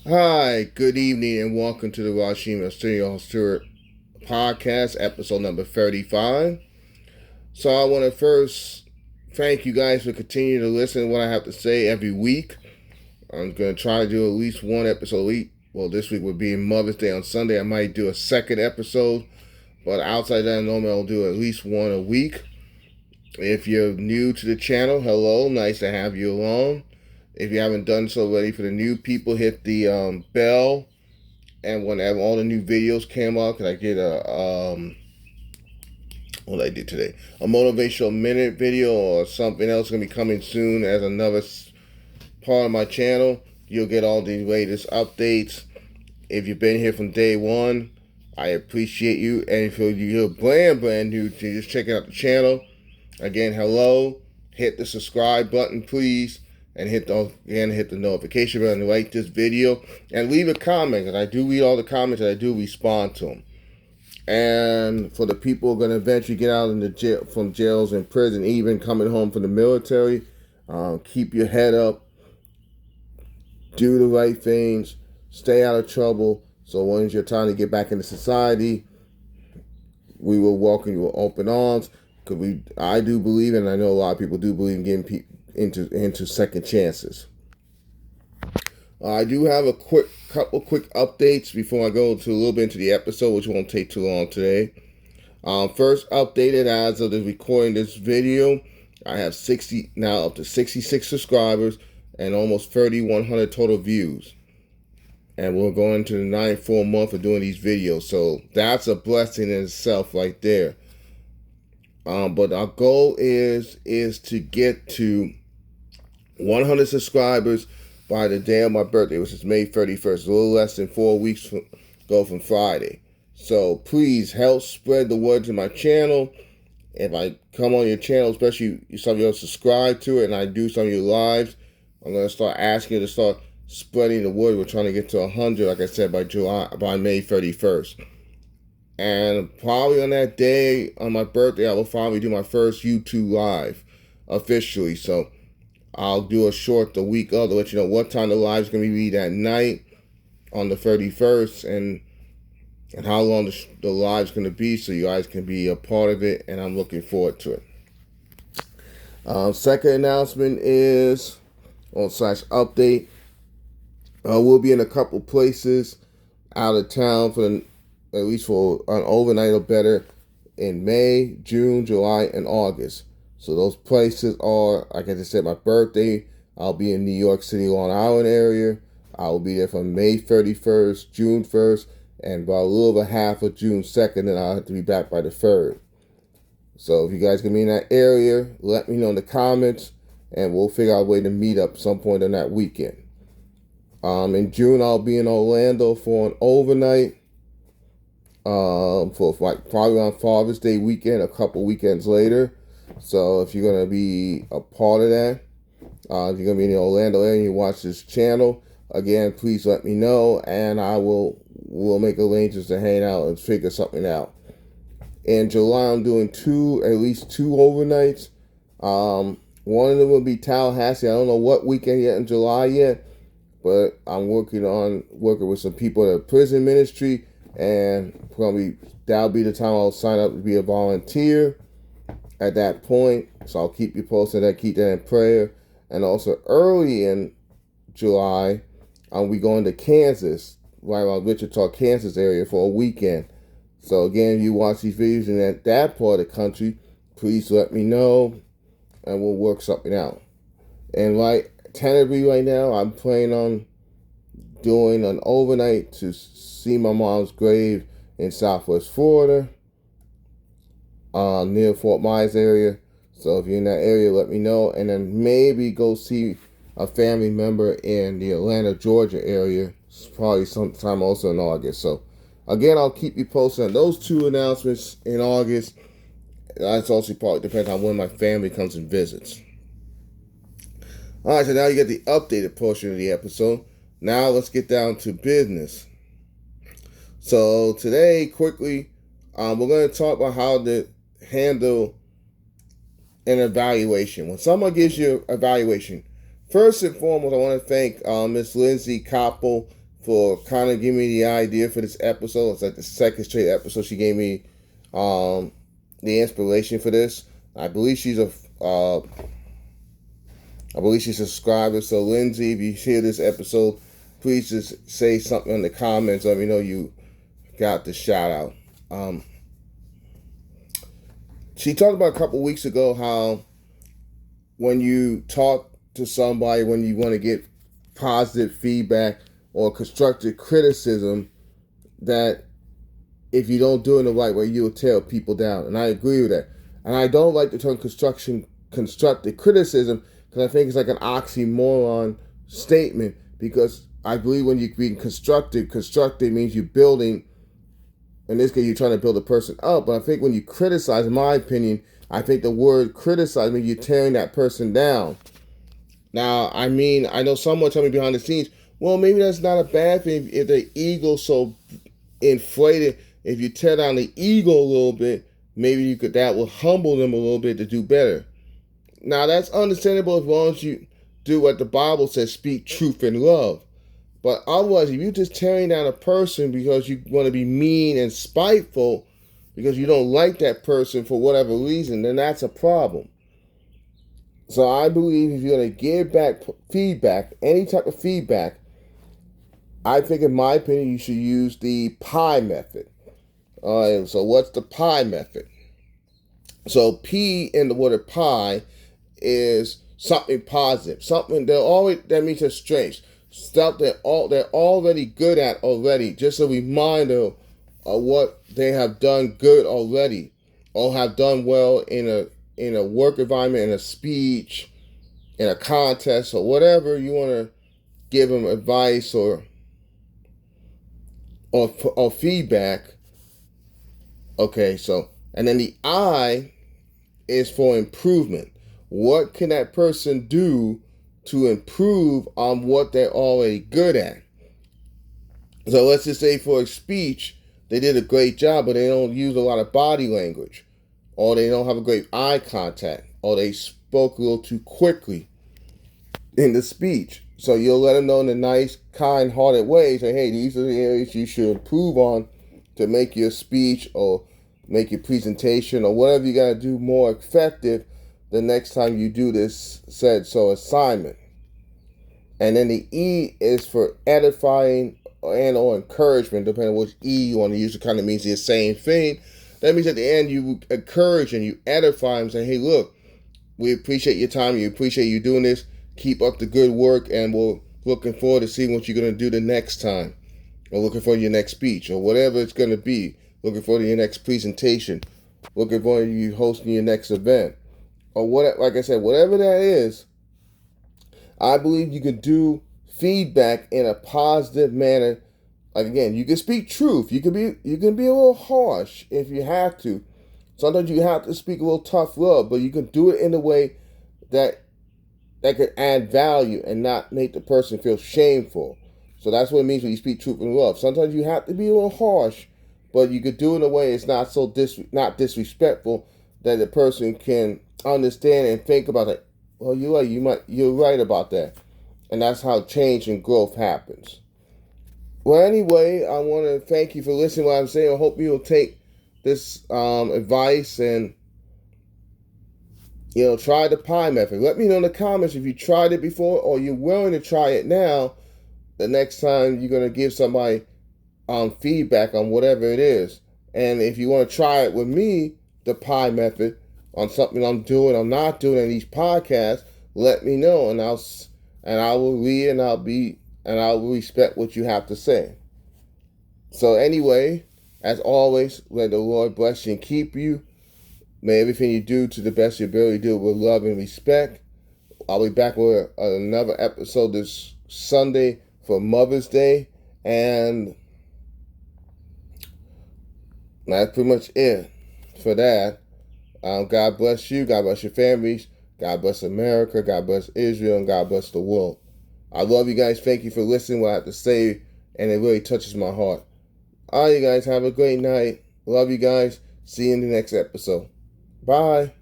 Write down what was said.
Hi, good evening, and welcome to the Rasheem and Stewart podcast, episode number 35. So, I want to first thank you guys for continuing to listen to what I have to say every week. I'm going to try to do at least one episode a week. Well, this week would be Mother's Day on Sunday. I might do a second episode, but outside that, normally I'll do at least one a week. If you're new to the channel, hello, nice to have you along. If you haven't done so already, for the new people, hit the bell. And whenever all the new videos came out, cause I did what I did today, a motivational minute video or something else gonna be coming soon as another part of my channel. You'll get all the latest updates. If you've been here from day one, I appreciate you. And if you're brand new to just checking out the channel, again, hello. Hit the subscribe button, please, and hit the notification button to like this video and leave a comment. And I do read all the comments and I do respond to them. And for the people who are going to eventually get out from jails and prison, even coming home from the military, keep your head up, do the right things, stay out of trouble. So when it's your time to get back into society, we will welcome you with open arms. Because I do believe, and I know a lot of people do believe in getting people into second chances. I do have a couple quick updates before I go to a little bit into the episode, which won't take too long today. First updated as of the recording this video, I have up to 66 subscribers and almost 3,100 total views. And we're going to the 9th month of doing these videos, so that's a blessing in itself right there. But our goal is to get to 100 subscribers by the day of my birthday, which is May 31st, a little less than 4 weeks from Friday. So please help spread the word to my channel. If I come on your channel, especially some of you subscribe to it, and I do some of your lives, I'm going to start asking you to start spreading the word. We're trying to get to 100, like I said, by May 31st. And probably on that day, on my birthday, I will finally do my first YouTube live officially. So I'll do a short the week of to let you know what time the live is going to be that night on the 31st and how long the live is going to be, so you guys can be a part of it, and I'm looking forward to it. Second announcement is, update, we'll be in a couple places out of town at least for an overnight or better in May, June, July, and August. So those places are, like I just said, my birthday, I'll be in New York City, Long Island area. I will be there from May 31st, June 1st, and about a little over half of June 2nd, and I'll have to be back by the 3rd. So if you guys can be in that area, let me know in the comments, and we'll figure out a way to meet up some point on that weekend. In June, I'll be in Orlando for an overnight. For like probably on Father's Day weekend, a couple weekends later. So if you're gonna be a part of that, if you're gonna be in the Orlando area and you watch this channel, again, please let me know, and we'll make arrangements to hang out and figure something out. In July, I'm doing at least two overnights. One of them will be Tallahassee. I don't know what weekend yet in July yet, but I'm working with some people at a prison ministry. And that'll be the time I'll sign up to be a volunteer at that point. So I'll keep you posted. I keep that in prayer. And also early in July, I'll be going to Kansas, right around Wichita, Kansas area for a weekend. So again, if you watch these videos in that part of the country, please let me know, and we'll work something out. And tentatively right now, I'm planning on doing an overnight to see my mom's grave in Southwest Florida, near Fort Myers area. So if you're in that area, let me know, and then maybe go see a family member in the Atlanta, Georgia area, probably sometime also in August. So again, I'll keep you posted on those two announcements in August. That's also probably depends on when my family comes and visits. All right, so now you get the updated portion of the episode. Now let's get down to business. So today, quickly, we're going to talk about how to handle an evaluation. When someone gives you an evaluation, first and foremost, I want to thank Miss Lindsay Koppel for kind of giving me the idea for this episode. It's like the second straight episode she gave me the inspiration for this. I believe she's a subscriber. So Lindsay, if you hear this episode, please just say something in the comments. Let me know you got the shout out. She talked about a couple weeks ago how when you talk to somebody, when you want to get positive feedback or constructive criticism, that if you don't do it in the right way, you'll tear people down. And I agree with that. And I don't like the term constructive criticism, because I think it's like an oxymoron statement, because I believe when you're being constructive means you're building. In this case, you're trying to build a person up. But I think when you criticize, in my opinion, I think the word criticize means you're tearing that person down. Now, I mean, I know someone told me behind the scenes, well, maybe that's not a bad thing if their ego's so inflated. If you tear down the ego a little bit, maybe that will humble them a little bit to do better. Now, that's understandable as long as you do what the Bible says, speak truth in love. But otherwise, if you're just tearing down a person because you want to be mean and spiteful, because you don't like that person for whatever reason, then that's a problem. So I believe if you're going to give back feedback, any type of feedback, I think, in my opinion, you should use the pie method. So what's the pie method? So P in the word pie is something positive, something that means a strength, stuff that they're already good at already. Just a reminder of what they have done good already, or have done well in a work environment, in a speech, in a contest, or whatever you want to give them advice or feedback. Okay, so, and then the I is for improvement. What can that person do to improve on what they're already good at? So let's just say for a speech, they did a great job, but they don't use a lot of body language, or they don't have a great eye contact, or they spoke a little too quickly in the speech. So you'll let them know in a nice, kind-hearted way, say, hey, these are the areas you should improve on to make your speech or make your presentation or whatever you got to do more effective the next time you do this assignment. And then the E is for edifying and or encouragement, depending on which E you want to use. It kind of means the same thing. That means at the end you encourage and you edify them, say, hey, look, we appreciate your time, you appreciate you doing this, keep up the good work, and we're looking forward to seeing what you're going to do the next time, or looking forward to your next speech, or whatever it's going to be, looking forward to your next presentation, looking forward to you hosting your next event, or what. Like I said, whatever that is, I believe you could do feedback in a positive manner. Like, again, you can speak truth. You can be a little harsh if you have to. Sometimes you have to speak a little tough love, but you can do it in a way that could add value and not make the person feel shameful. So that's what it means when you speak truth and love. Sometimes you have to be a little harsh, but you could do it in a way it's not so not disrespectful, that the person can understand and think about it. Well, you're right about that. And that's how change and growth happens. Well, anyway, I want to thank you for listening to what I'm saying. I hope you'll take this advice and try the pie method. Let me know in the comments if you tried it before or you're willing to try it now the next time you're going to give somebody feedback on whatever it is. And if you want to try it with me, the pie method, on something I'm doing, I'm not doing in these podcasts, let me know, and I will read, and I will respect what you have to say. So anyway, as always, let the Lord bless you and keep you. May everything you do to the best of your ability do it with love and respect. I'll be back with another episode this Sunday for Mother's Day. And that's pretty much it for that. God bless you. God bless your families. God bless America. God bless Israel. And God bless the world. I love you guys. Thank you for listening to what I have to say. And it really touches my heart. All right, you guys. Have a great night. Love you guys. See you in the next episode. Bye.